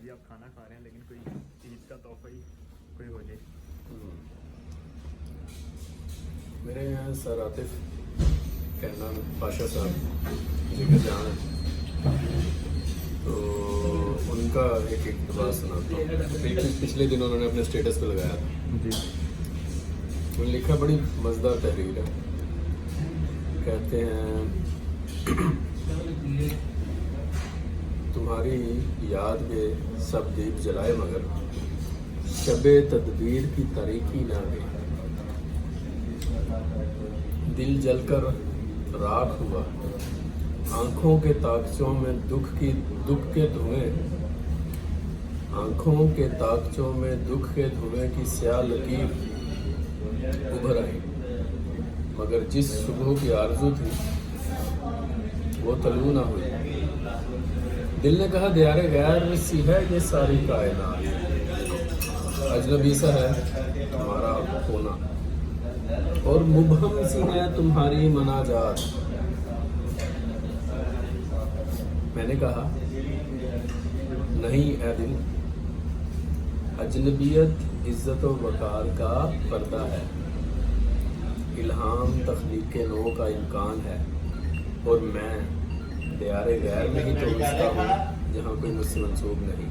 جی آپ کھانا کھا رہے ہیں لیکن کوئی عید کا تحفہ ہی کوئی ہو جائے. میرے یہاں سر عاطف کہنا پاشا صاحب جگر جان ہے، تو ان کا ایک اقتباس سناتا ہوں. پچھلے دن انہوں نے اپنے اسٹیٹس پہ لگایا تھا. جی انہوں نے لکھا، بڑی مزیدار تحریر ہے. کہتے ہیں تمہاری یاد میں سب دیپ جلائے مگر شب تدبیر کی تاریکی نہ گئی. دل جل کر راکھ ہوا، آنکھوں کے تاکچوں میں دکھ کے دھوئیں، آنکھوں کے تاکچوں میں دکھ کے دھوئیں کی سیاہ لکیر ابھر آئی، مگر جس صبح کی آرزو تھی وہ طلوع نہ ہوئی. دل نے کہا دیار غیر سی ہے یہ ساری کائنات، اجنبی سا ہے تمہارا ہونا، اور مبہم سی ہے تمہاری مناجات. میں نے کہا نہیں اے دل، اجنبیت عزت و وقار کا پردہ ہے، الہام تخلیق نو کا امکان ہے، اور میں دیار غیر میں ہی تو رشتہ ہوں جہاں کوئی مجھ سے منسوب نہیں.